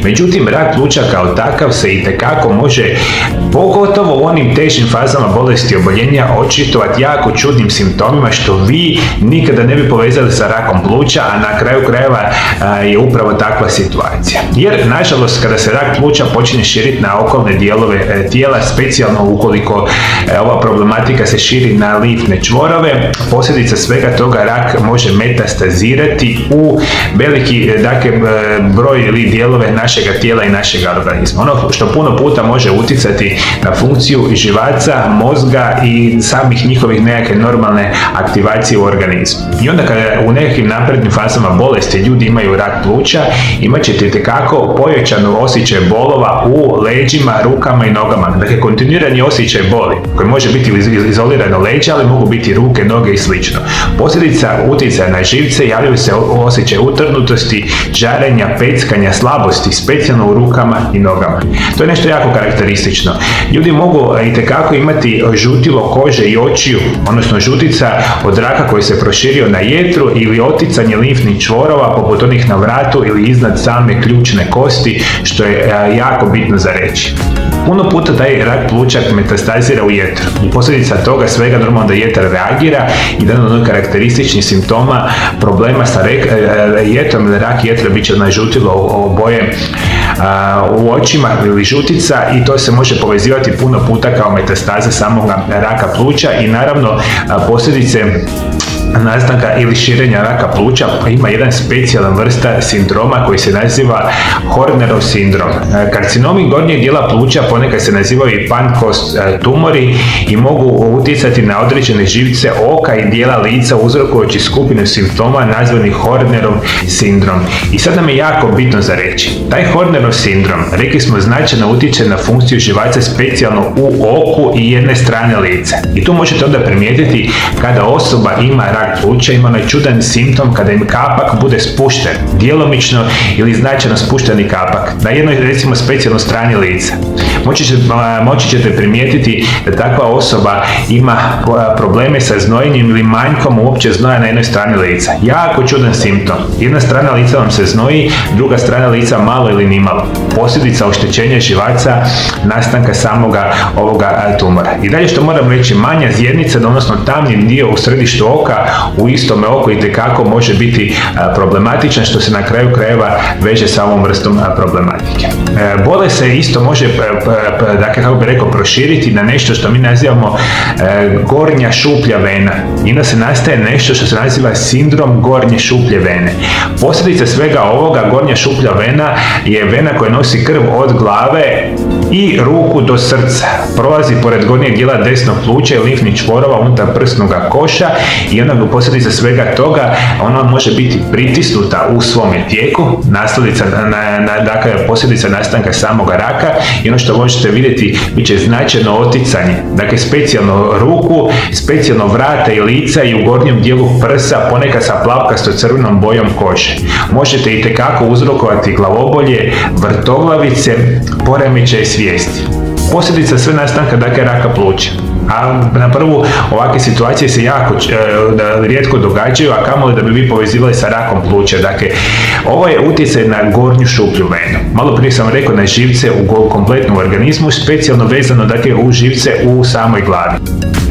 Međutim, rak pluća kao takav se itekako može, pogotovo u onim težim fazama bolesti i oboljenja, očitovati jako čudnim simptomima što vi nikada ne bi povezali sa rakom pluća, a na kraju krajeva je upravo takva situacija. Jer, nažalost, kada se rak pluća počne širiti na okolne dijelove tijela, specijalno ukoliko ova problematika se širi na limfne čvorove, posljedica svega toga rak može metastazirati u veliki broj ili dijelove našega tijela i našega organizma. Ono što puno puta može utjecati na funkciju živaca, mozga i samih njihovih nekakve normalne aktivacije u organizmu. I onda kada u nekakvim naprednim fazama bolesti ljudi imaju rak pluća, imat ćete itekako povećanu osjećaj bolova u leđima, rukama i nogama. Dakle, kontinuirani osjećaj boli, koji može biti izolirano leđa, ali mogu biti ruke, noge i slično. Posljedica utjecaja na živce javljaju se osjećaj utrnutosti, žarenja, peckanja, slabosti, specijalno u rukama i nogama. To je nešto jako karakteristično. Ljudi mogu itekako imati žutilo kože i očiju, odnosno žutica od raka koji se proširio na jetru ili oticanje limfnih čvorova poput onih na vratu ili iznad same ključne kosti, što je jako bitno za reći. Puno puta taj rak pluća metastazira u jetru i posljedica toga svega normalno da jetra reagira i jedan od karakterističnih simptoma problema sa jetrom ili rak jetre bit će žutilo boje u očima ili žutica i to se može povezivati puno puta kao metastaze samog raka pluća i naravno posljedice nastanka ili širenja raka pluća ima jedan specijalan vrsta sindroma koji se naziva Hornerov sindrom. Karcinomi gornjeg dijela pluća ponekad se nazivaju i Pancoast tumori i mogu utjecati na određene živce oka i dijela lica uzrokujući skupinu simptoma nazvani Hornerov sindrom. I sad nam je jako bitno za reći. Taj Hornerov sindrom, rekli smo, značajno utječe na funkciju živaca specijalno u oku i jedne strane lica. I tu možete onda primijetiti kada osoba ima rak pluća, ima onaj čudan simptom kada im kapak bude spušten, djelomično ili značajno spušteni kapak, na jednoj recimo specijalnoj strani lica. Moći ćete primijetiti da takva osoba ima probleme sa znojenjem ili manjkom uopće znoja na jednoj strani lica. Jako čudan simptom. Jedna strana lica vam se znoji, druga strana lica malo ili nimalo. Posljedica oštećenja živaca, nastanka samoga ovoga tumora. I dalje što moram reći, manja zjednica, odnosno tamni dio u središtu oka u istome oku itekako može biti problematičan, što se na kraju krajeva veže sa ovom vrstom problematike. Bolest se isto može, dakle, kako bih rekao, proširiti na nešto što mi nazivamo gornja šuplja vena. I onda se nastaje nešto što se naziva sindrom gornje šuplje vene. Posljedica svega ovoga, gornja šuplja vena je vena koja nosi krv od glave i ruku do srca. Prolazi pored gornjeg dijela desnog pluća i limfnih čvorova unutar prsnog koša i onda posljedica svega toga ona može biti pritisnuta u svome tijeku, dakle posljedica nastanka samoga raka i ono što možete vidjeti bit će značajno oticanje, dakle specijalno ruku, specijalno vrata i lica i u gornjem dijelu prsa, ponekad sa plavkasto crvenom bojom kože. Možete itekako uzrokovati glavobolje, vrtoglavice, poremećaje svijesti. Posljedica sve nastanka, dakle, raka pluća. A na prvu ovakve situacije se jako rijetko događaju, a kamoli da bi vi povezivali sa rakom pluća. Dakle, ovo je utjecaj na gornju šuplju venu. Malo prije sam rekao na živce u kompletnom organizmu, specijalno vezano, dakle, u živce u samoj glavi.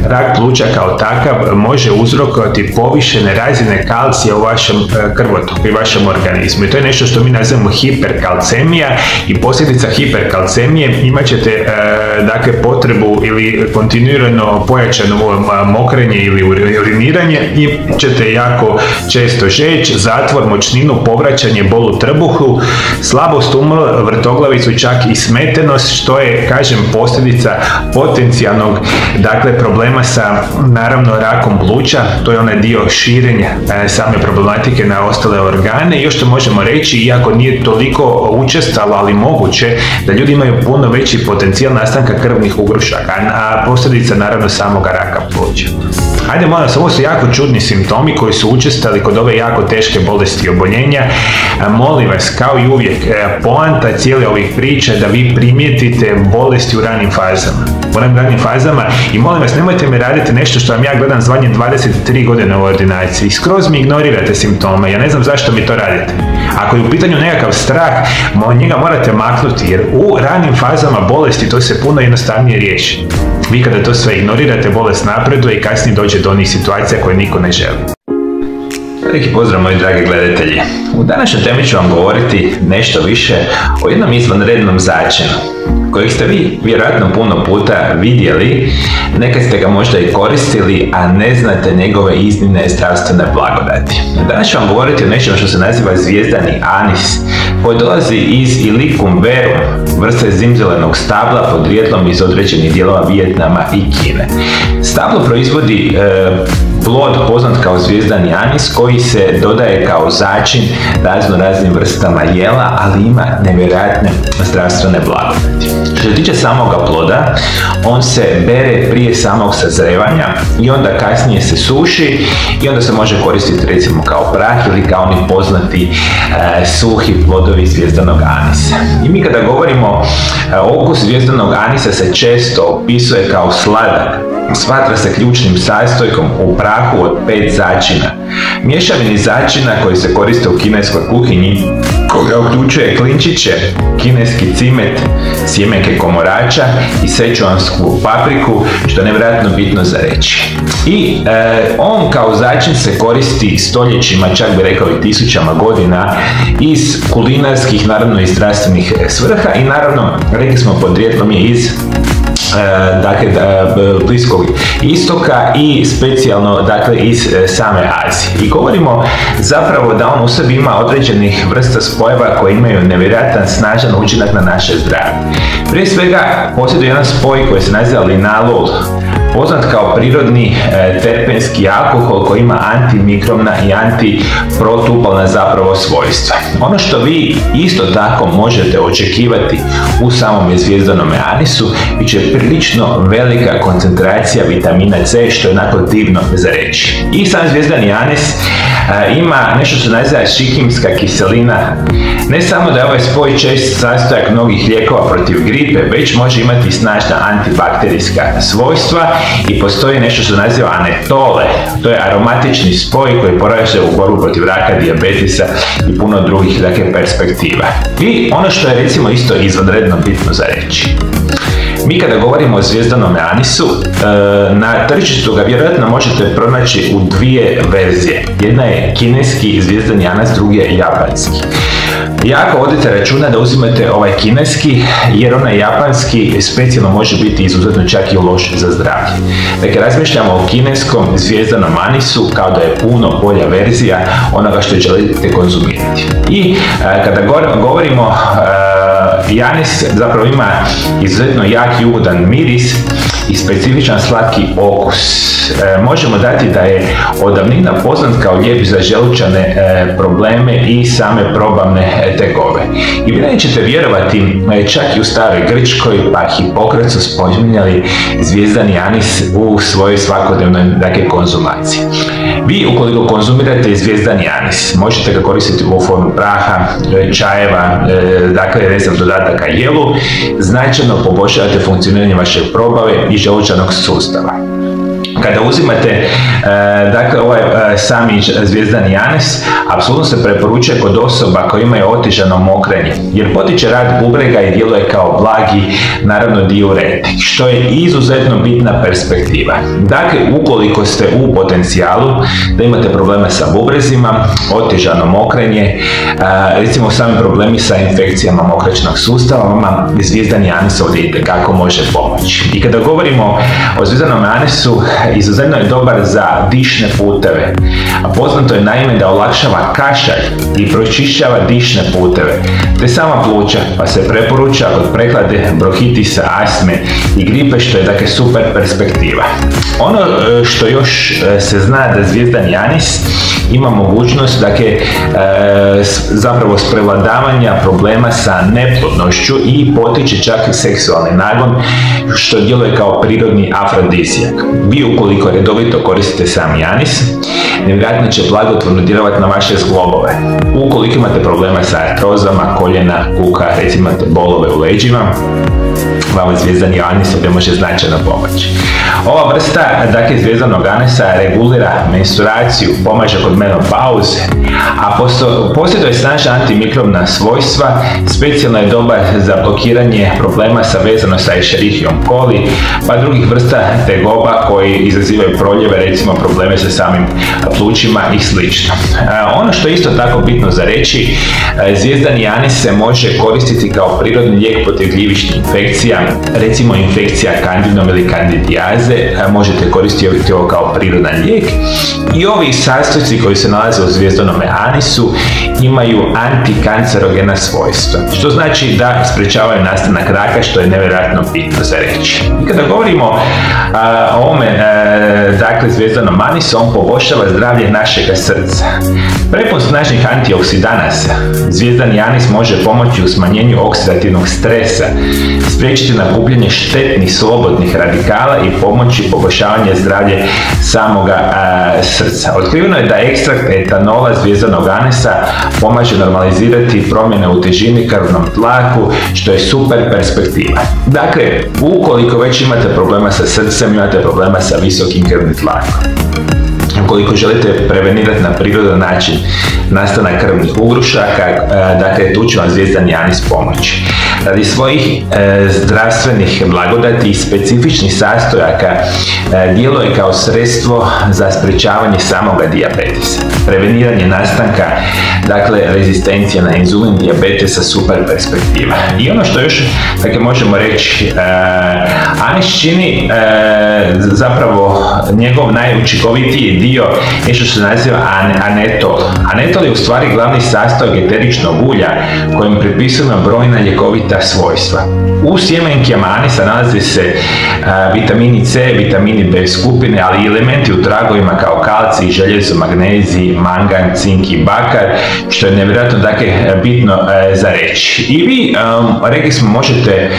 Rak pluća kao takav može uzrokovati povišene razine kalcija u vašem krvotoku i vašem organizmu. I to je nešto što mi nazivamo hiperkalcemija i posljedica hiperkalcemije imat ćete dakle, potrebu ili kontinuirano pojačano mokrenje ili uriniranje i ćete jako često žeđ, zatvor, močninu, povraćanje, bol u trbuhu, slabost umora, vrtoglavicu, čak i smetenost, što je, kažem, posljedica potencijalnog, dakle, problema sa, naravno, rakom pluća. To je onaj dio širenja same problematike na ostale organe. I još što možemo reći, iako nije toliko učestalo, ali moguće, da ljudi imaju puno veći potencijal nastanka krvnih ugrušaka, a posljedica, naravno, samoga raka pluća. Ajde, molim vas, ovo su jako čudni simptomi koji su učestali kod ove jako teške bolesti i oboljenja. Molim vas, kao i uvijek, poanta cijele ovih priča da vi primijetite bolesti u ranim fazama. u onim ranim fazama i molim vas, nemojte mi raditi nešto što vam ja gledam zvanje 23 godine u ordinaciji i skroz mi ignorirate simptome, ja ne znam zašto mi to radite. Ako je u pitanju nekakav strah, njega morate maknuti jer u ranim fazama bolesti to se puno jednostavnije riješi. Vi kada to sve ignorirate, bolest napreduje i kasnije dođe do onih situacija koje niko ne želi. Veliki pozdrav moji dragi gledatelji. U današnjoj temi ću vam govoriti nešto više o jednom izvanrednom začinu kojeg ste vi vjerojatno puno puta vidjeli, nekad ste ga možda i koristili, a ne znate njegove iznimne zdravstvene blagodati. Danas ću vam govoriti o nečemu što se naziva zvijezdani anis, koji dolazi iz Ilicum verum, vrste zimzelenog stabla podrijetlom iz određenih dijelova Vijetnama i Kine. Stablo proizvodi plod poznat kao zvijezdani anis koji se dodaje kao začin raznim vrstama jela, ali ima nevjerojatne zdravstvene blagodati. Što se tiče samoga ploda, on se bere prije samog sazrevanja i onda kasnije se suši i onda se može koristiti recimo kao prah ili kao oni poznati suhi plodovi zvijezdanog anisa. I mi kada govorimo okus zvijezdanog anisa se često opisuje kao sladak. Smatra se ključnim sastojkom u prahu od 5 začina. Mješavini začina koji se koriste u kineskoj kuhinji, koja uključuje klinčiće, kineski cimet, sjemenke komorača i sečuansku papriku, što je nevjerojatno bitno za reći. I on kao začin se koristi stoljećima, čak bi rekao i tisućama godina, iz kulinarskih, naravno i zdravstvenih svrha i naravno, rekli smo, podrijetlom je iz Bliskog istoka i specijalno iz same Azije. I govorimo zapravo da on u sebi ima određenih vrsta spojeva koji imaju nevjerojatan snažan učinak na naše zdravlje. Prije svega posjeduje jedan spoj koji se naziva linalol, poznat kao prirodni terpenski alkohol koji ima antimikrobna i antiprotupalna zapravo svojstva. Ono što vi isto tako možete očekivati u samom zvijezdanom anisu bit će prilično velika koncentracija vitamina C, što je onako divno za reći. I sam zvjezdani anis ima nešto što se naziva šikimska kiselina. Ne samo da je ovaj spoj čest sastojak mnogih lijekova protiv gripe, već može imati snažna antibakterijska svojstva i postoji nešto što se naziva anetole. To je aromatični spoj koji pomaže u borbu protiv raka, dijabetesa i puno drugih perspektiva. I ono što je recimo isto izvanredno bitno za reći. Mi kada govorimo o zvijezdanom anisu, na tržištu ga vjerojatno možete pronaći u dvije verzije. Jedna je kineski zvijezdani anis, drugi je japanski. Jako vodite računa da uzimate ovaj kineski, jer onaj japanski specijalno može biti izuzetno čak i loš za zdravlje. Dakle, razmišljamo o kineskom zvijezdanom anisu kao da je puno bolja verzija onoga što želite konzumirati. I kada govorimo, anis zapravo ima izuzetno jak i ugodan miris i specifičan slatki okus. Možemo dati da je od davnina poznat kao lijek za želučane probleme i same probavne tegobe. I vi nećete vjerovati, čak i u staroj Grčkoj, pa Hipokrat su spominjali zvijezdani anis u svojoj svakodnevnoj konzumaciji. Vi ukoliko konzumirate zvijezdani anis, možete ga koristiti u formu praha, čajeva, dodataka jelu, značajno poboljšavate funkcioniranje vaše probave i želučanog sustava. Kada uzimate ovaj sami zvijezdani anis, apsolutno se preporučuje kod osoba koje imaju otežano mokrenje, jer potiče rad bubrega i djeluje kao blagi, naravno, diuretik, što je izuzetno bitna perspektiva. Dakle, ukoliko ste u potencijalu da imate probleme sa bubrezima, otežano mokrenje, recimo sami problemi sa infekcijama mokraćnog sustava, vama zvijezdani anis ovdje itekako može pomoći. I kada govorimo o zvijezdanom anisu, izuzetno je dobar za dišne puteve. Poznato je naime da olakšava kašalj i pročišćava dišne puteve, te sama pluća, pa se preporuča kod prehlade, bronhitisa, astme i gripe, što je super perspektiva. Ono što još se zna da zvjezdani anis ima mogućnost zapravo prevladavanja problema sa neplodnošću i potiče čak i seksualni nagon, što djeluje kao prirodni afrodizijak. Vi ukoliko redovito koristite sami anis, nevjerojatno će blagotvorno djelovati na vaše zglobove. Ukoliko imate problema sa artrozama, koljena, kuka, recimo imate bolove u leđima, vama zvjezdani anis ovdje može značajno pomoći. Ova vrsta, dakle, zvjezdanog anisa regulira menstruaciju, pomaže kod menopauze, a posjeduje snažna antimikrobna svojstva, specijalno je dobar za blokiranje problema vezano sa Escherichiom coli, pa drugih vrsta tegoba koji izazivaju proljeve, recimo probleme sa samim plućima i sl. Ono što je isto tako bitno za reći, zvjezdani anis se može koristiti kao prirodni lijek protiv gljivičnih infekcija, recimo infekcija kandidom ili kandidijaze, možete koristiti ovo kao prirodan lijek. I ovi sastojci koji se nalaze u zvjezdanome anisu imaju antikancerogena svojstva, što znači da sprečavaju nastanak raka, što je nevjerojatno bitno za reći. I kada govorimo o ovome, dakle, zvjezdanom anisu, on poboljšava zdravlje našega srca. Prepun snažnih antioksidanasa, zvjezdani anis može pomoći u smanjenju oksidativnog stresa, spriječiti nakupljanje štetnih slobodnih radikala i pomoći poboljšavanje zdravlja samoga srca. Otkriveno je da ekstrakt etanola zvjezdanog anisa pomaže normalizirati promjene u težini, krvnom tlaku, što je super perspektiva. Dakle, ukoliko već imate problema sa srcem, imate problema sa visokim krvnim tlakom, ukoliko želite prevenirati na prirodan način nastanak krvnih ugrušaka, dakle, tu će vam zvjezdani anis pomoći. Radi svojih zdravstvenih blagodati i specifičnih sastojaka djeluje kao sredstvo za sprečavanje samoga dijabetesa, preveniranje nastanka, dakle, rezistencije na inzulin, dijabetesa, super perspektiva. I ono što još, dakle, možemo reći, anis čini zapravo njegov najučinkovitiji dio nešto što se naziva anetol. Anetol je u stvari glavni sastojak eteričnog ulja kojim pripisujemo brojna ljekovita svojstva. U sjemenkama anisa nalaze se vitamini C, vitamini B skupine, ali i elementi u tragovima kao kalcij, željezo, magnezij, mangan, cink i bakar, što je nevjerojatno, dakle, bitno za reći. I vi, rekli smo, možete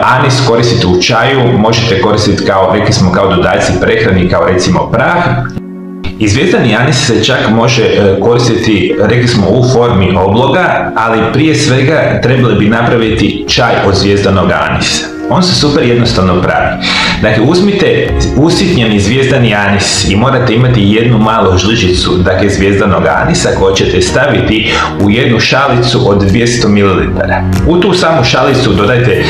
anis koristiti u čaju, možete koristiti kao, rekli smo, kao dodaci prehrani, kao recimo prah. I zvjezdani anis se čak može koristiti, rekli smo, u formi obloga, ali prije svega trebali bi napraviti čaj od zvjezdanog anisa. On se super jednostavno pravi. Dakle, uzmite usitnjeni zvjezdani anis i morate imati jednu malu žličicu, dakle, zvjezdanog anisa koju ćete staviti u jednu šalicu od 200 ml. U tu samu šalicu dodajte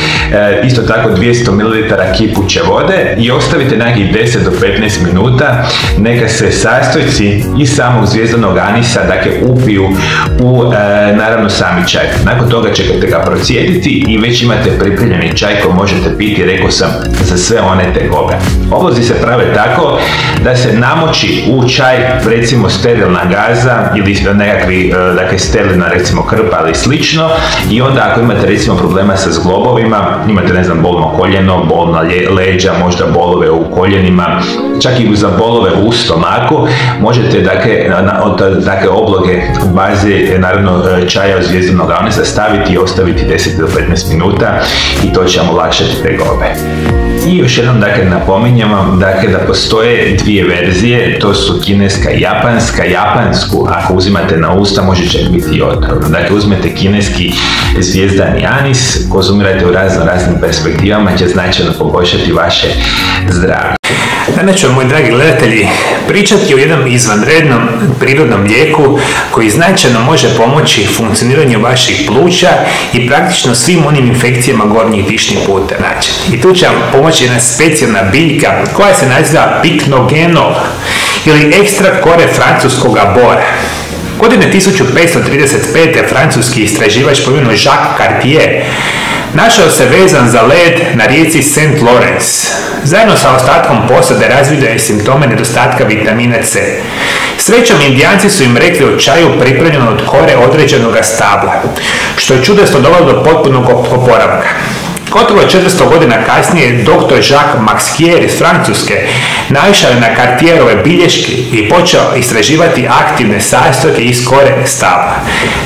isto tako 200 ml kipuće vode i ostavite nekih 10 do 15 minuta, neka se sastojci iz samog zvjezdanog anisa, dakle, upiju u naravno sami čaj. Nakon toga ćete ga procijediti i već imate pripremljeni čaj koji možete piti, rekao sam, za sve one tegobe. Oblozi se prave tako da se namoči u čaj, recimo, sterilna gaza ili nekakvi, dakle, sterilna, recimo, krpa ili slično, i onda ako imate, recimo, problema sa zglobovima, imate, ne znam, bolno koljeno, bolna leđa, možda bolove u koljenima, čak i za bolove u stomaku, možete, dakle, obloge baze, naravno, čaja od zvjezdanog anisa staviti i ostaviti 10 do 15 minuta i to će vam olakšati tegobe. I još jednom, dakle, napominjem vam, dakle, da postoje dvije verzije, to su kineska i japanska. Japansku, ako uzimate na usta, može čak biti otrovno. Dakle, uzmete kineski zvjezdani anis, konzumirajte u raznim perspektivama, će značajno poboljšati vaše zdravlje. Danas ću, moji dragi gledatelji, pričati o jednom izvanrednom prirodnom lijeku koji značajno može pomoći funkcioniranju vaših pluća i praktično svim onim infekcijama gornjih dišnih puteva. I tu će vam pomoći jedna specijalna biljka koja se naziva piknogenol ili ekstrakt kore francuskog bora. Godine 1535. francuski istraživač po imenu Jacques Cartier našao se vezan za led na rijeci St. Lawrence. Zajedno sa ostatkom posade razvidio je simptome nedostatka vitamina C. Srećom, Indijanci su im rekli o čaju pripremljenom od kore određenog stabla, što je čudesno dovelo do potpunog oporavka. Gotovo 400 godina kasnije, dr. Jacques Maxier iz Francuske naišao je na Cartierove bilješke i počeo istraživati aktivne sastojke iz kore stabla.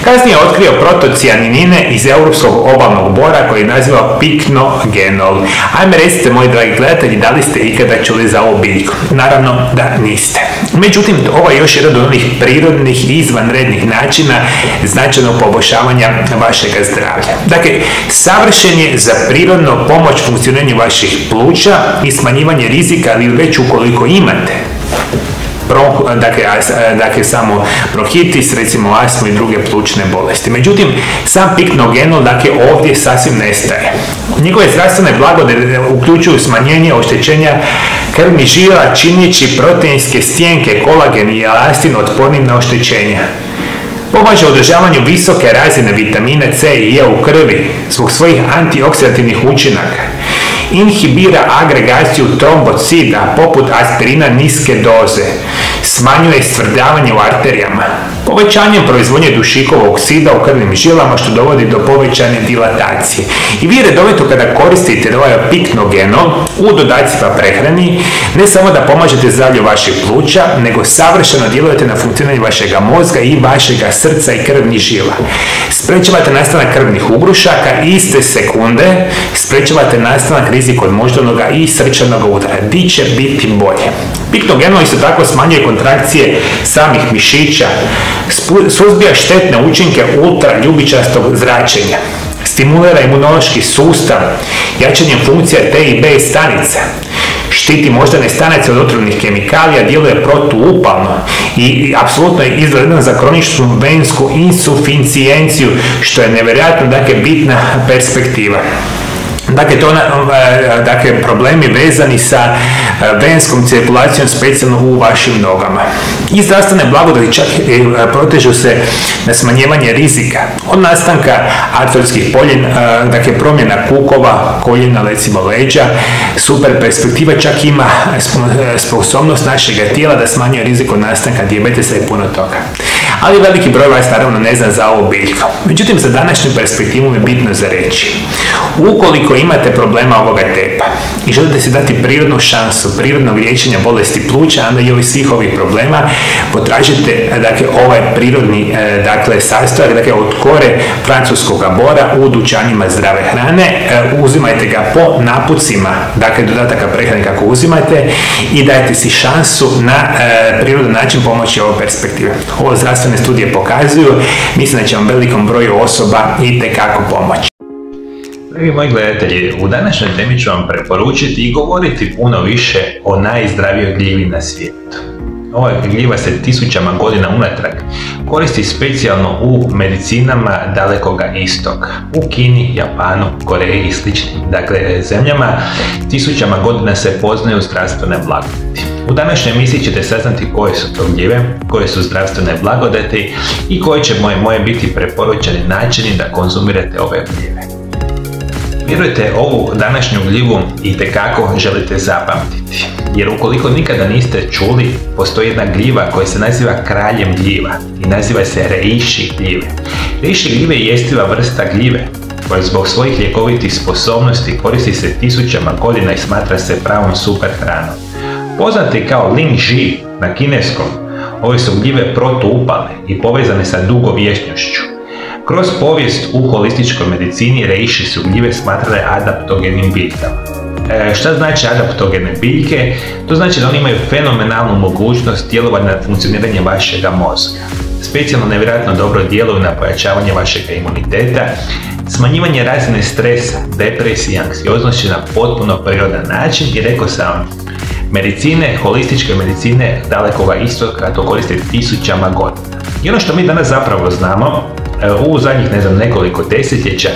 Kasnije je otkrio protocijaninine iz europskog obalnog bora koji je nazivao piknogenol. Ajme, recite, moji dragi gledatelji, da li ste ikada čuli za ovu biljku? Naravno da niste. Međutim, ovo je još jedan od onih prirodnih i izvanrednih načina značajnog poboljšavanja vašeg zdravlja. Dakle, savršen je za prirodno pomoć funkcioniranju vaših pluća i smanjivanje rizika, ali već ukoliko imate dakle samo bronhitis, recimo astmu i druge plućne bolesti. Međutim, sam piknogenol ovdje sasvim nestaje. Njegove zdravstvene blagodati uključuju smanjenje oštećenja krvnih žila činjeći proteinske stjenke, kolagen i elastin otpornim na oštećenja. Pomaže održavanju visoke razine vitamina C i E u krvi zbog svojih antioksidativnih učinaka. Inhibira agregaciju trombocida poput aspirina niske doze. Smanjuje stvrdavanje u arterijama. Povećanjem proizvodnje dušikovog oksida u krvnim žilama što dovodi do povećane dilatacije. I vi redovito kada koristite ovaj piknogenol u dodacima prehrani, ne samo da pomažete zdravlju vaših pluća, nego savršeno djelujete na funkcioniranje vašega mozga i vašega srca i krvnih žila. Sprečavate nastanak krvnih ugrušaka iste sekunde, sprečavate nastanak rizika od moždanoga i srčanog udara. Di će biti bolje. Piknogenol isto tako smanjuje kontrakcije samih mišića, suzbija štetne učinke ultraljubičastog zračenja, stimulira imunološki sustav, jačanjem funkcija T i B stanica, štiti moždane stanice od otrovnih kemikalija, djeluje protuupalno i apsolutno je izgledan za kroničnu vensku insuficijenciju, što je nevjerojatno bitna perspektiva. Dakle, problemi vezani sa venskom cirkulacijom specijalno u vašim nogama. I zdravstvene blagodati čak protežu se na smanjivanje rizika od nastanka artritskih promjena kukova, koljena, recimo leđa. Super perspektiva, čak ima sposobnost našega tijela da smanjuje rizik od nastanka dijabetesa i puno toga. Ali veliki broj vas naravno ne zna za ovu biljku. Međutim, za današnju perspektivu je bitno za reći. Ukoliko imate problema ovoga tipa i želite si dati prirodnu šansu prirodnog liječenja bolesti pluća, onda i svih ovih problema potražite ovaj prirodni sastojak od kore francuskog bora u dućanima zdrave hrane. Uzimajte ga po napucima, dodataka prehrane kako uzimate i dajte si šansu na prirodan način pomoći ovoj perspektivi. Ovo zdravstvene studije pokazuju, mislim da će vam velikom broju osoba itekako pomoći. Dragi moji gledatelji, u današnjoj temi ću vam preporučiti i govoriti puno više o najzdravijoj gljivi na svijetu. Ova gljiva se tisućama godina unatrag koristi specijalno u medicinama Dalekoga istoka, u Kini, Japanu, Koreji i sličnim zemljama. Tisućama godina se poznaju zdravstvene blagodati. U današnjoj emisiji ćete saznati koje su to gljive, koje su zdravstvene blagodati i koji će moje biti preporučeni načini da konzumirate ove gljive. Vjerujte, ovu današnju gljivu itekako želite zapamtiti, jer ukoliko nikada niste čuli, postoji jedna gljiva koja se naziva kraljem gljiva i naziva se reishi gljive. Reishi gljive je jestiva vrsta gljive koja zbog svojih ljekovitih sposobnosti koristi se tisućama godina i smatra se pravom super hranom. Poznati kao ling ji na kineskom, ove su gljive protuupalne i povezane sa dugovječnošću. Kroz povijest u holističkoj medicini reishi su gljive smatrale adaptogenim biljkama. Šta znači adaptogene biljke? To znači da oni imaju fenomenalnu mogućnost djelovanja na funkcioniranje vašega mozga. Specijalno nevjerojatno dobro djeluju na pojačavanje vašega imuniteta, smanjivanje razine stresa, depresije i anksioznosti na potpuno prirodan način i rekao sam holističke medicine Dalekoga istoka to koriste tisućama godina. I ono što mi danas zapravo znamo, u zadnjih nekoliko desetljeća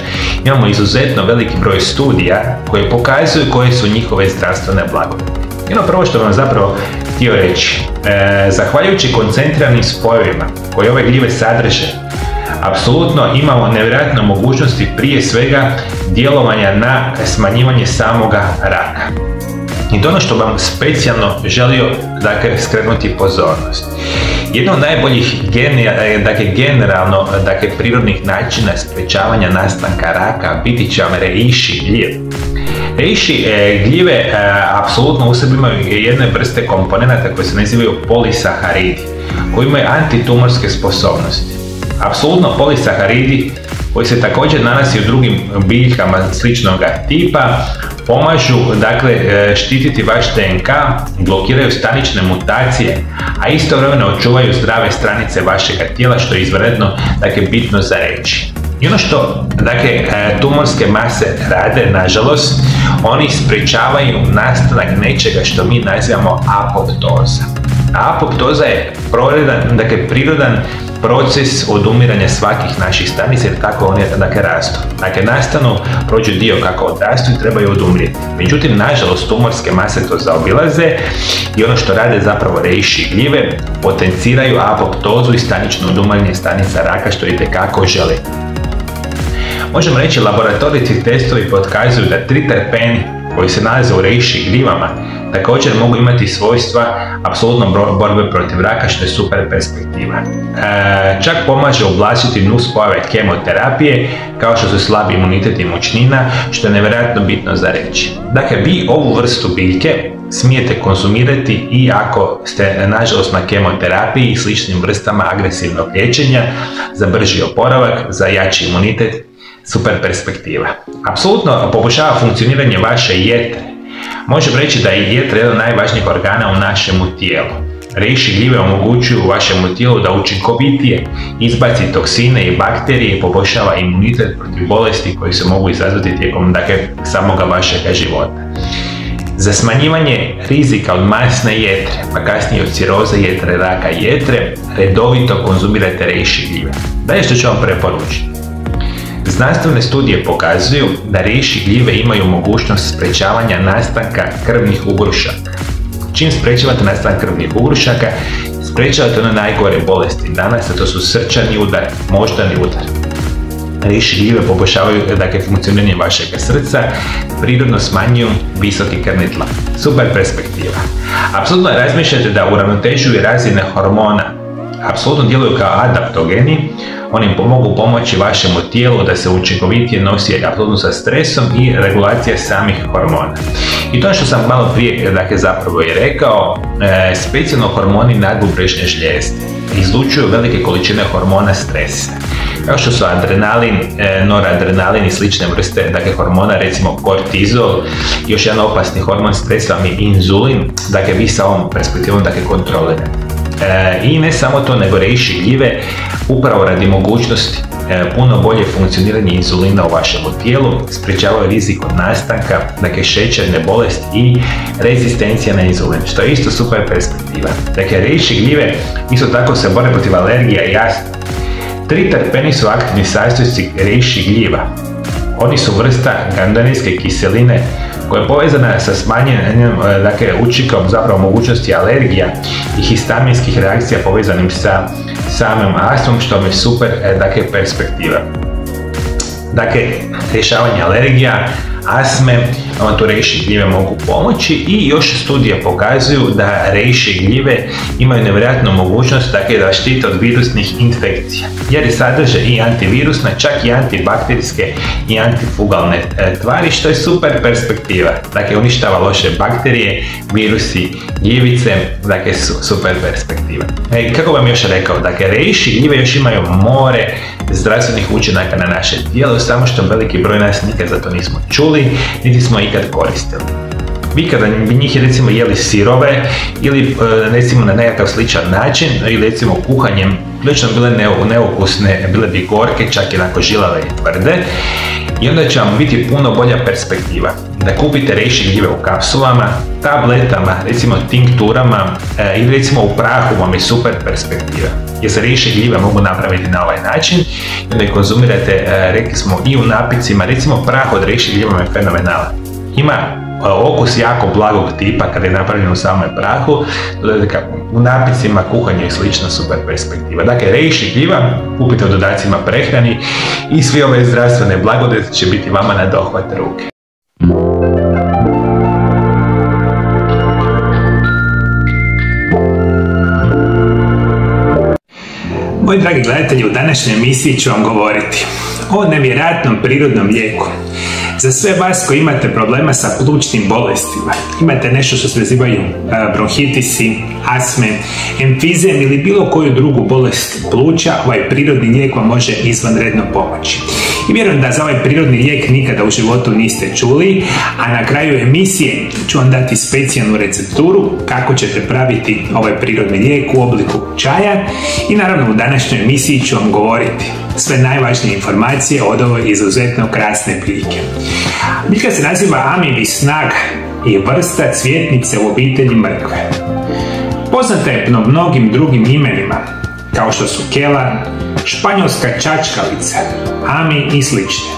imamo izuzetno veliki broj studija koje pokazuju koje su njihove zdravstvene blagodati. I ono prvo što vam zapravo htio reći, zahvaljujući koncentriranim spojevima koje ove gljive sadrže, apsolutno imamo nevjerojatne mogućnosti prije svega djelovanja na smanjivanje samoga raka. I to ono što vam specijalno želio skrenuti pozornost. Jedno od najboljih generalno prirodnih načina sprečavanja nastanka raka biti će vam reishi gljive. Reishi gljive apsolutno u sebi imaju jedne vrste komponenata koje se nazivaju polisaharidi, koji imaju antitumorske sposobnosti. Apsolutno polisaharidi koji se također nalazi u drugim biljkama sličnog tipa pomažu štititi vaš DNK, blokiraju stanične mutacije, a istovremeno očuvaju zdrave stranice vašega tijela, što je izvanredno bitno za reći. I ono što tumorske mase rade, nažalost, oni sprečavaju nastanak nečega što mi nazivamo apoptoza. Apoptoza je prirodan proces odumiranja svakih naših stanica, jer tako oni rastu. Nastanu, prođu dio kako odrastu i trebaju odumrijeti. Međutim, nažalost, tumorske mase to zaobilaze i ono što rade zapravo reishi gljive, potenciraju apoptozu i stanično odumiranje stanica raka, što itekako žele. Možemo reći, laboratorijski testovi potkazuju da 3 terpeni koji se nalaze u reishi gljivama također mogu imati svojstva apsolutno borbe protiv raka, što je super perspektiva. Čak pomaže ublažiti nuspojave kemoterapije, kao što su slabi imunitet i mučnina, što je nevjerojatno bitno za reći. Dakle, vi ovu vrstu biljke smijete konzumirati i ako ste, nažalost, na kemoterapiji i sličnim vrstama agresivnog liječenja, za brži oporavak, za jači imunitet, super perspektiva. Apsolutno poboljšava funkcioniranje vaše jetre. Možemo reći da je jetra jedan od najvažnijih organa u našemu tijelu. Reishi gljive omogućuju vašemu tijelu da učinkovitije izbaci toksine i bakterije i poboljšava imunitet protiv bolesti koji se mogu izazvati tijekom samoga vašega života. Za smanjivanje rizika od masne jetre, pa kasnije od ciroze jetre, raka jetre, redovito konzumirajte reishi gljive. Dalje što ću vam preporučiti. Znanstvene studije pokazuju da reishi gljive imaju mogućnost sprečavanja nastanka krvnih ugrušaka. Čim sprečavate nastanak krvnih ugrušaka, sprečavate one najgore bolesti danas, a to su srčani udar, moždani udar. Reishi gljive poboljšavaju funkcioniranje vašeg srca, prirodno smanjuju visoki krvni tlak. Super perspektiva. Apsolutno razmišljate da uravnotežuju razine hormona. Apsolutno djeluju kao adaptogeni, oni mogu pomoći vašemu tijelu da se učinkovitije nosi apsolutno sa stresom i regulacija samih hormona. I to što sam malo prije zapravo i rekao, specijalno hormoni nadbubrežne žlijezde izlučuju velike količine hormona stresa, kao što su adrenalin, noradrenalin i slične vrste hormona, recimo kortizol. Još jedan opasni hormon stresa vam je inzulin, vi sa ovom perspektivom kontrolirate. I ne samo to, nego reishi gljive upravo radi mogućnosti puno bolje funkcioniranje inzulina u vašemu tijelu sprječavaju rizik od nastanka šećerne bolesti i rezistencija na inzulin, što je isto super perspektiva. Reishi gljive isto tako se bore protiv alergija i astme. 3 terpeni su aktivni sastojci reishi gljiva. Oni su vrsta gandanijske kiseline koja je povezana sa smanjenjem učinkom zapravo mogućnosti alergija i histaminskih reakcija povezanim sa samim astmom, što mi je super perspektiva. Rješavanje alergija, astme, tu reishi gljive mogu pomoći i još studije pokazuju da reishi gljive imaju nevjerojatnu mogućnost da štite od virusnih infekcija, jer sadrže i antivirusne, čak i antibakterijske i antifugalne tvari, što je super perspektiva. Uništava loše bakterije, virusi, gljivice, super perspektiva. Kako vam još rekao, reishi gljive još imaju more zdravstvenih učinaka na naše tijelo, samo što veliki broj nas nikad za to nismo čuli, niti smo ikad koristili. Vi kada bi njih recimo jeli sirove ili recimo na nekakav sličan način ili recimo kuhanjem, prilično bile neukusne, bile bi gorke, čak i onako žilave i tvrde, i onda će vam biti puno bolja perspektiva da kupite reishi gljive u kapsulama, tabletama, recimo tinkturama ili recimo u prahu vam je super perspektiva. Jer se reishi gljive mogu napraviti na ovaj način i onda konzumirate, rekli smo, i u napicima, recimo prah od reishi gljiva je fenomenalan. Ima okus jako blagog tipa kada je napravljen u samom prahu, u napicima, kuhanju i slično, super perspektiva. Reishi gljiva kupite u dodacima prehrani i svi ove zdravstvene blagodati će biti vama na dohvat ruke. Moji dragi gledatelji, u današnjoj emisiji ću vam govoriti o nevjerojatnom prirodnom lijeku. Za sve vas koji imate problema sa plućnim bolestima, imate nešto što se nazivaju bronhitisi, astme, emfizem ili bilo koju drugu bolest pluća, ovaj prirodni lijek vam može izvanredno pomoći. I vjerujem da za ovaj prirodni lijek nikada u životu niste čuli, a na kraju emisije ću vam dati specijalnu recepturu kako ćete praviti ovaj prirodni lijek u obliku čaja i naravno u današnjoj emisiji ću vam govoriti sve najvažnije informacije od ove izuzetno krasne biljke. Biljka se naziva Amivisnaga i vrsta cvjetnice u obitelji mrkve. Poznata je po mnogim drugim imenima, kao što su kela, španjolska čačkalica, ami i slične.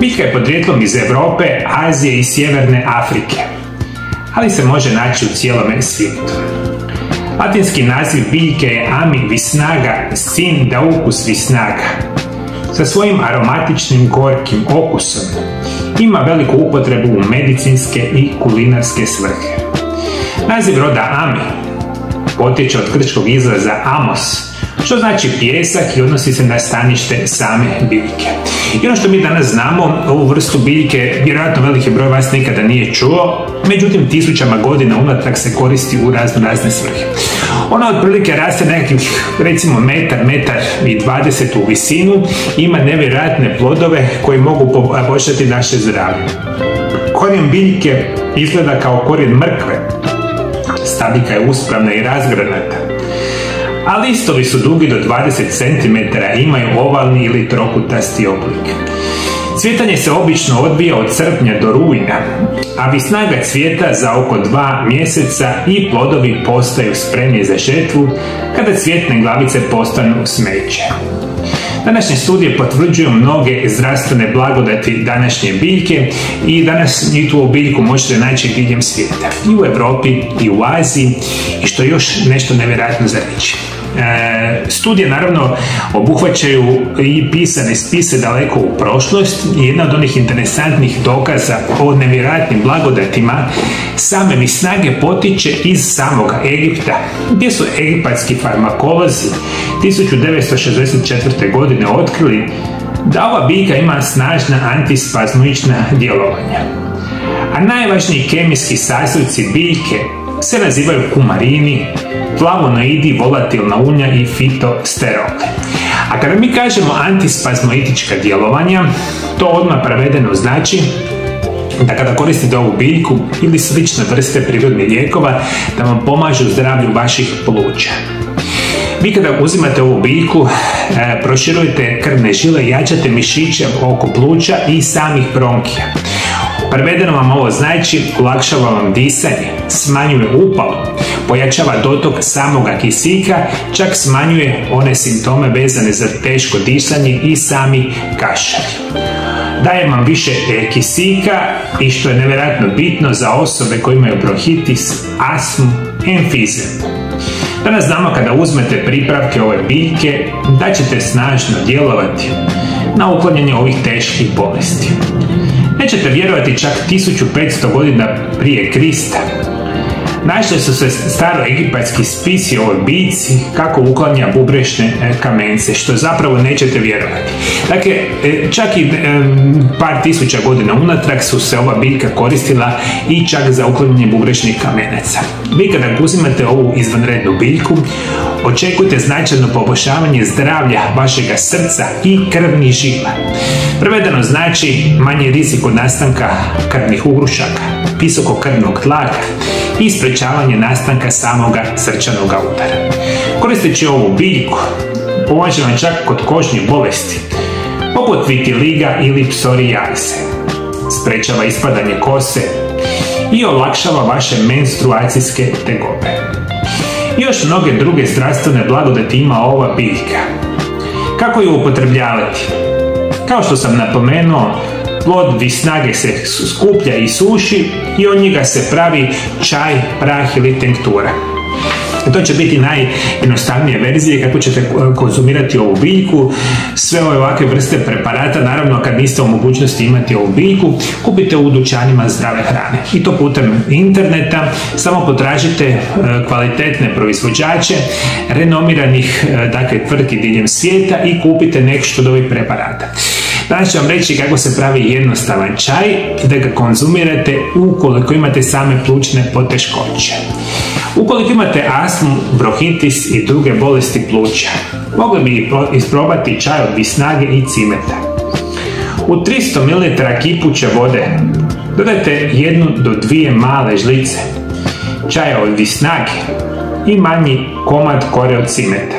Biljka je podrijetlom iz Europe, Azije i Sjeverne Afrike, ali se može naći u cijelome svijetu. Latinski naziv biljke je Amivisnaga Scindaucus visnaga. Sa svojim aromatičnim gorkim okusom ima veliku upotrebu u medicinske i kulinarske svrhe. Naziv roda Ami potječe od grčkog izraza amos, što znači pijesak i odnosi se na stanište same biljke. I ono što mi danas znamo, ovu vrstu biljke vjerojatno veliki broj vas nikada nije čuo, međutim tisućama godina unatrag se koristi u razne svrhe. Ona otprilike raste nekakvih recimo metar i 20 u visinu, ima nevjerojatne plodove koji mogu poboljšati naše zdravlje. Korijen biljke izgleda kao korijen mrkve, stabljika je uspravna i razgranata, a listovi su dugi do 20 cm i imaju ovalni ili trokutasti oblik. Cvjetanje se obično odvija od srpnja do rujna, a visnaga cvjeta za oko 2 mjeseca i plodovi postaju spremni za žetvu kada cvjetne glavice postanu smeće. Današnje studije potvrđuju mnoge zdravstvene blagodati današnje biljke i danas i tu biljku možete naći diljem svijeta, i u Europi i u Aziji, i što još nešto nevjerojatno za reći. Studije naravno obuhvaćaju i pisane spise daleko u prošlost i jedna od onih interesantnih dokaza o nevjerojatnim blagodatima same visnage potiče iz samoga Egipta, gdje su egipatski farmakolozi 1964. godine otkrili da ova biljka ima snažna antispazmuična djelovanja. A najvažniji kemijski sastojci biljke se nazivaju kumarini, flavonoidi, volatilna ulja i fitosteroli. A kada mi kažemo antispazmoitička djelovanja, to odmah prevedeno znači da kada koristite ovu biljku ili slične vrste prirodnih lijekova, da vam pomažu zdravlju vaših pluća. Vi kada uzimate ovu biljku, proširujete krvne žile, jačate mišiće oko pluća i samih bronkija. Prevedeno vam ovo znači olakšava vam disanje, smanjuje upal, pojačava dotok samoga kisika, čak smanjuje one simptome vezane za teško disanje i sami kašalj. Daje vam više kisika i što je nevjerojatno bitno za osobe koje imaju bronhitis, astmu, emfizem. Danas znamo kada uzmete pripravke ove biljke da ćete snažno djelovati na uklanjanje ovih teških bolesti. Nećete vjerovati, čak 1500 godina prije Krista našli su se staroegipatski spisi o ovoj biljci kako uklanja bubrešne kamence, što zapravo nećete vjerovati. Dakle, čak i par tisuća godina unatrag su se ova biljka koristila i čak za uklanjanje bubrešnih kamenaca. Vi kada uzimate ovu izvanrednu biljku, očekujte značajno poboljšavanje zdravlja vašega srca i krvnih žila. Prevedeno znači manji rizik od nastanka krvnih ugrušaka, visokog krvnog tlaka i sprečavanje nastanka samoga srčanog udara. Koristeći ovu biljku, pomaže vam čak kod kožnih bolesti, poput vitiliga ili psorijaze. Sprečava ispadanje kose i olakšava vaše menstruacijske tegobe. I još mnoge druge zdravstvene blagodati ima ova biljka. Kako ju upotrebljavati? Kao što sam napomenuo, plod visnage se skuplja i suši i od njega se pravi čaj, prah ili tinktura. To će biti najjednostavnije verzije kako ćete konzumirati ovu biljku. Sve ove ovakve vrste preparata, naravno kad niste u mogućnosti imati ovu biljku, kupite u dućanima zdrave hrane. I to putem interneta, samo potražite kvalitetne proizvođače, renomiranih tvrtki diljem svijeta i kupite nešto od ovih preparata. Danas ću vam reći kako se pravi jednostavan čaj i da ga konzumirate ukoliko imate same plućne poteškoće. Ukoliko imate astmu, bronhitis i druge bolesti pluća, mogli bi isprobati čaj od visnage i cimeta. U 300 ml kipuće vode dodajte 1 do 2 male žlice čaja od visnage i manji komad kore od cimeta.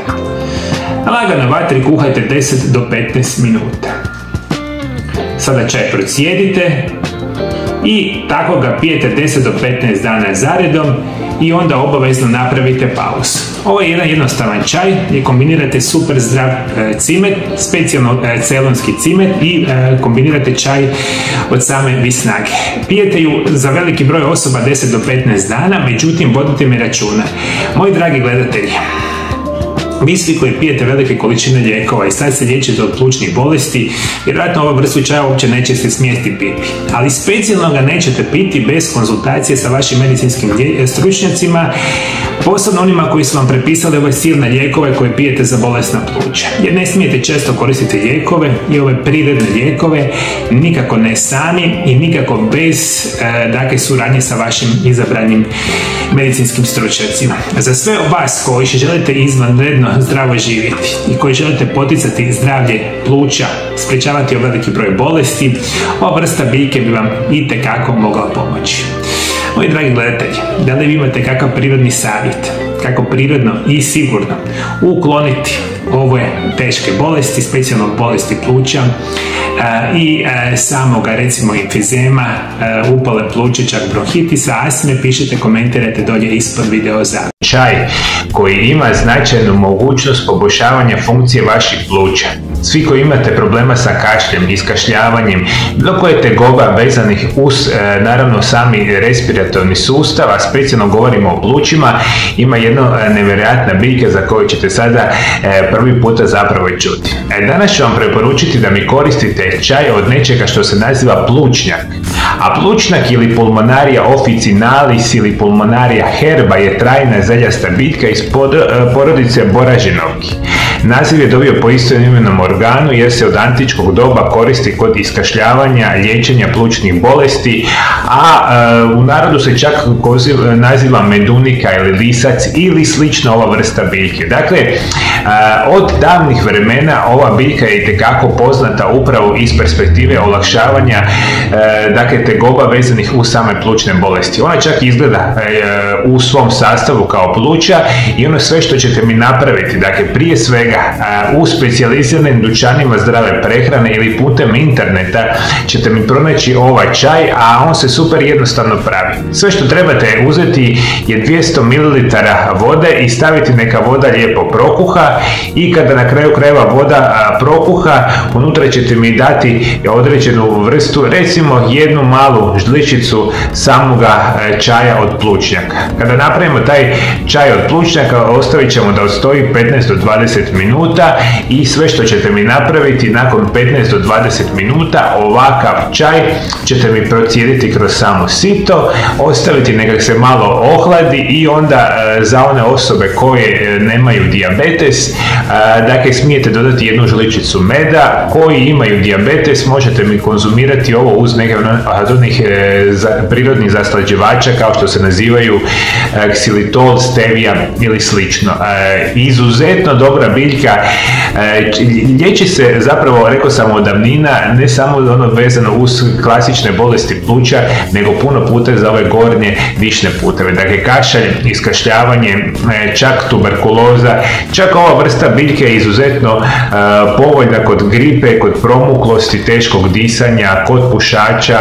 Na laganoj vatri kuhajte 10 do 15 minuta. Sada čaj procijedite i tako ga pijete 10 do 15 dana zaredom i onda obavezno napravite pauzu. Ovo je jedan jednostavan čaj gdje kombinirate super zdrav cimet, specijalno ceylonski cimet i kombinirate čaj od same visnage. Pijete ju za veliki broj osoba 10 do 15 dana, međutim vodite mi računa. Moji dragi gledatelji, vi svi koji pijete velike količine lijekova i sad se liječite od plućnih bolesti, vjerojatno ovu vrstu čaja uopće nećete smjeti piti. Ali specijalno ga nećete piti bez konzultacije sa vašim medicinskim stručnjacima, posebno onima koji su vam prepisali ove silne lijekove koje pijete za bolesna pluća. Jer ne smijete često koristiti lijekove i ove prirodne lijekove, nikako ne sami i nikako bez suradnje sa vašim izabranim medicinskim stručnjacima. Za sve vas koji želite izvanredno zdravo živjeti i koji želite poticati zdravlje pluća, sprečavati veliki broj bolesti, ova vrsta biljke bi vam itekako mogla pomoći. Moji dragi gledatelji, da li vi imate kakav prirodni savjet, kako prirodno i sigurno ukloniti ove teške bolesti, specijalno bolesti pluća i samoga recimo emfizema, upale pluća, čak bronhitisa, astme, pišite, komentirajte dolje ispod video zapisa. Čaj koji ima značajnu mogućnost poboljšavanja funkcije vaših pluća. Svi koji imate problema sa kašljem, iskašljavanjem, bilo koje tegoba vezanih uz naravno sami respiratorni sustav, a specijalno govorimo o plućima, ima jedna nevjerojatna biljka za koju ćete sada prvi puta zapravo i čuti. Danas ću vam preporučiti da mi koristite čaj od nečega što se naziva plućnjak. A plućnjak ili Pulmonaria officinalis ili Pulmonaria herba je trajna zeljasta biljka iz porodice boražinovki. Naziv je dobio po istoimenom organu jer se od antičkog doba koristi kod iskašljavanja, liječenja plućnih bolesti, a u narodu se čak naziva medunika ili lisac ili slična ova vrsta biljke. Dakle, od davnih vremena ova biljka je itekako poznata upravo iz perspektive olakšavanja tegoba vezanih uz same plućne bolesti. Ona čak izgleda u svom sastavu kao pluća i ono sve što ćete mi napraviti, dakle prije svega u specijaliziranim dućanima zdrave prehrane ili putem interneta ćete mi pronaći ovaj čaj, a on se super jednostavno pravi. Sve što trebate uzeti je 200 ml vode i staviti neka voda lijepo prokuha i kada na kraju krajeva voda prokuha, unutra ćete mi dati određenu vrstu, recimo jednu malu žličicu samoga čaja od plućnjaka. Kada napravimo taj čaj od plućnjaka, ostavit ćemo da odstoji 15 do 20 minuta i sve što ćete mi napraviti nakon 15 do 20 minuta, ovakav čaj ćete mi procijediti kroz samo sito, ostaviti neka se malo ohladi i onda za one osobe koje nemaju dijabetes, dakle smijete dodati jednu žličicu meda. Koji imaju dijabetes možete mi konzumirati ovo uz neke od onih prirodnih zaslađivača kao što se nazivaju ksilitol, stevia ili slično. Izuzetno dobra biljka, liječi se zapravo, rekao sam, od davnina, ne samo ono vezano uz klasične bolesti pluća, nego puno puta za ove gornje dišne puteve. Dakle, kašalj, iskašljavanje, čak tuberkuloza, čak ova vrsta biljke je izuzetno povoljna kod gripe, kod promuklosti, teškog disanja, kod pušača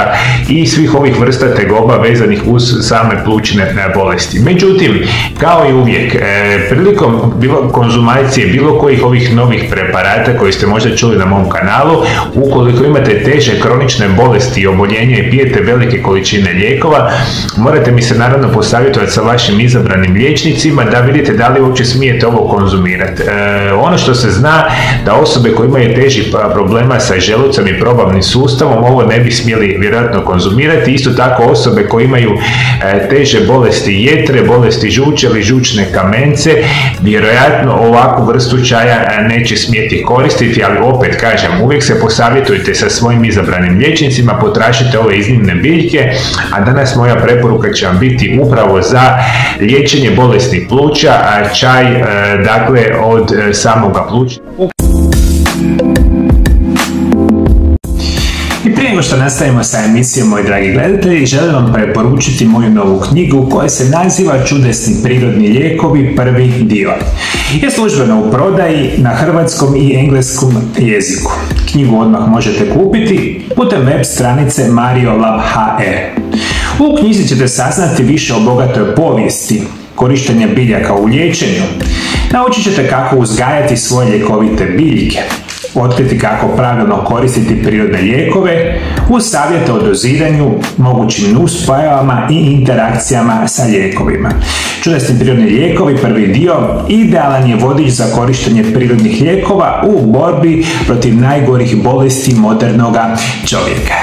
i svih ovih vrsta tegoba vezanih uz same plućne bolesti. Međutim, kao i uvijek, prilikom konzumacije bilo kojih ovih novih preparata koji ste možda čuli na mom kanalu, ukoliko imate teže kronične bolesti i oboljenja i pijete velike količine lijekova, morate mi se naravno posavjetovati sa vašim izabranim liječnicima da vidite da li uopće smijete ovo konzumirati. Ono što se zna da osobe koje imaju teži problema sa želucem i probavnim sustavom ovo ne bi smjeli vjerojatno konzumirati. Isto tako osobe koje imaju teže bolesti jetre, bolesti žuče ili žučne kamence, vjerojatno ovakvu vrstu čaja neće smjeti koristiti, ali opet kažem, uvijek se posavjetujte sa svojim izabranim liječnicima, potražite ove iznimne biljke, a danas moja preporuka će vam biti upravo za liječenje bolesti pluća, čaj dakle od samoga pluća. nego što nastavimo sa emisijom, moji dragi gledatelji, želim vam preporučiti moju novu knjigu koja se naziva Čudesni prirodni lijekovi, prvi dio. Je službeno u prodaji na hrvatskom i engleskom jeziku. Knjigu odmah možete kupiti putem web stranice mariolab.hr. U knjizi ćete saznati više o bogatoj povijesti korištenja biljaka u liječenju. Naučit ćete kako uzgajati svoje ljekovite biljke, otkriti kako pravilno koristiti prirodne lijekove, uz savjete o doziranju, mogućim nuspojavama i interakcijama sa lijekovima. Čudesni prirodni lijekovi, prvi dio, idealan je vodič za korištenje prirodnih lijekova u borbi protiv najgorih bolesti modernoga čovjeka.